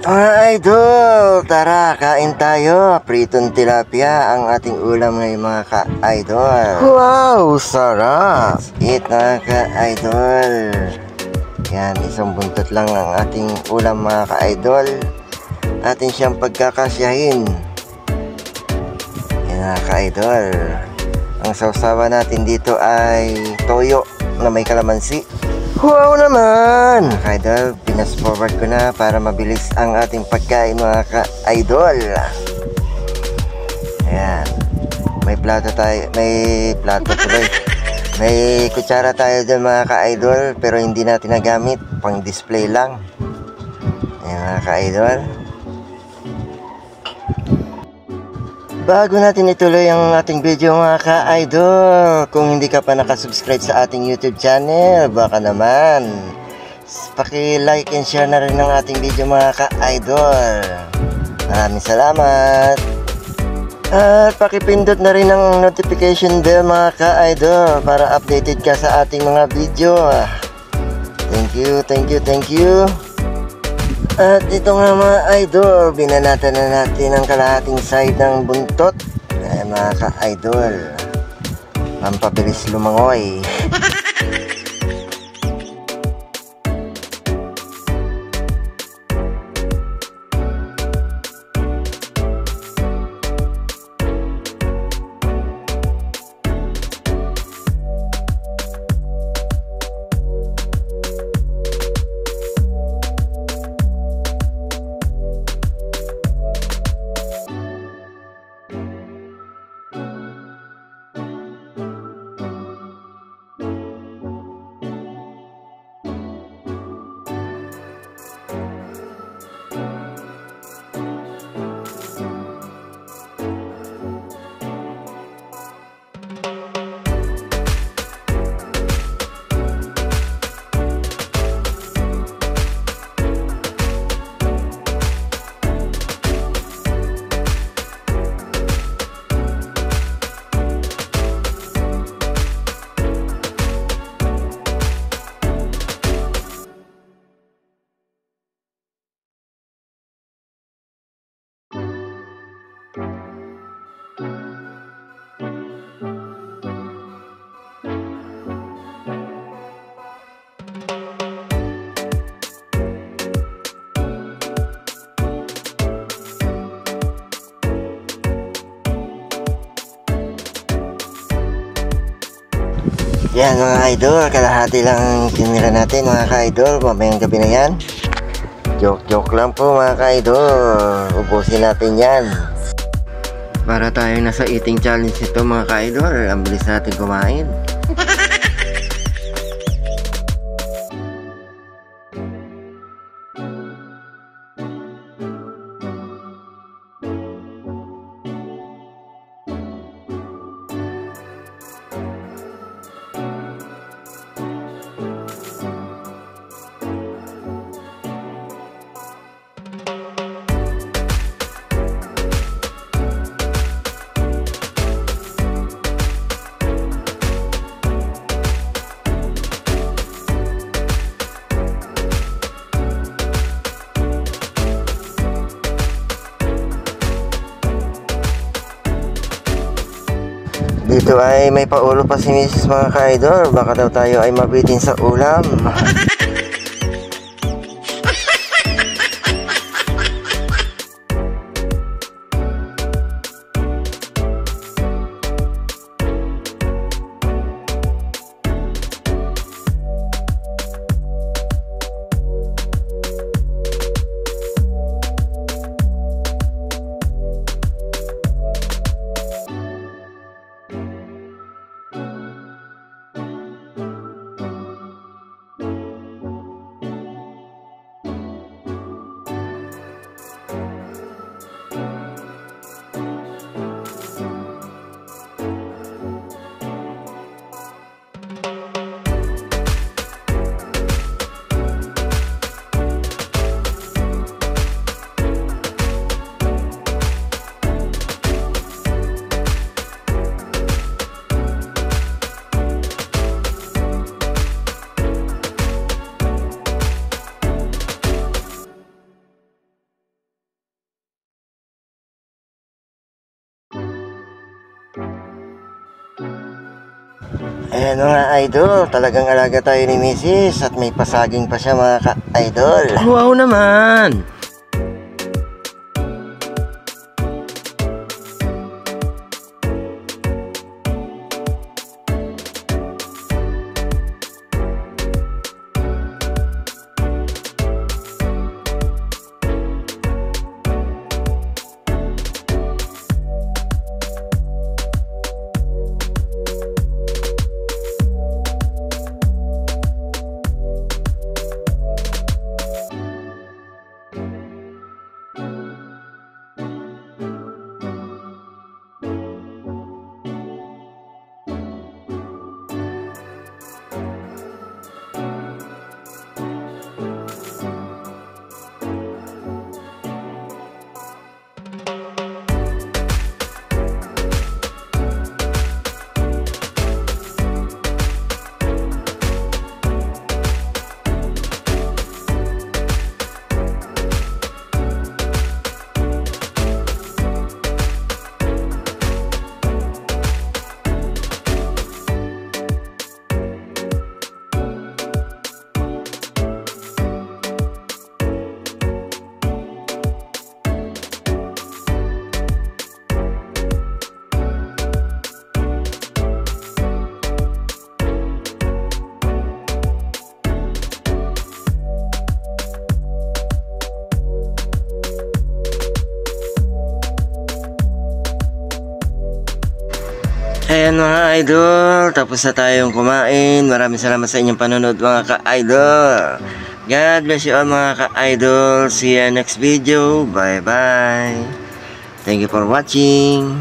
Mga idol, tara kain tayo. Pritong tilapia ang ating ulam ngayon mga ka-idol. Wow, sarap! Eat mga ka-idol. Yan, isang buntot lang ang ating ulam mga ka-idol. Atin siyang pagkakasyahin. Yan mga ka-idol. Ang sausawa natin dito ay toyo na may kalamansi. Wow naman! Ka-idol, pinas forward ko na para mabilis ang ating pagkain mga ka-idol. Ayan. May plato tayo, may kutsara tayo dyan mga ka-idol, pero hindi natin nagamit, pang display lang. Ayan mga ka-idol. Bago natin ituloy ang ating video mga ka-idol, kung hindi ka pa nakasubscribe sa ating YouTube channel, baka naman paki-like and share na rin ang ating video mga ka-idol. Maraming salamat. At pakipindot na rin ang notification bell mga ka-idol para updated ka sa ating mga video. Thank you. At ito nga mga idol, binanatan na natin ang kalahating side ng buntot. Ayan mga ka-idol, pampabilis lumangoy. Yan mga idol, kalahati lang ang tinira natin mga ka-idol. Mamayang gabi na yan. Joke lang po mga ka-idol. Ubusin natin yan. Para tayo nasa eating challenge ito mga ka-idol. Ang bilis natin kumain. Dito ay may paulo pa si Mrs. mga ka-idol. Baka daw tayo ay mabitin sa ulam. Ayan mga idol, talagang alaga tayo ni Mrs. at may pasaging pa siya mga ka-idol. Wow naman! Ayan mga idol, tapos na tayong kumain. Maraming salamat sa inyong panonood mga ka-idol. God bless you all mga ka-idol. See you next video. Bye bye. Thank you for watching.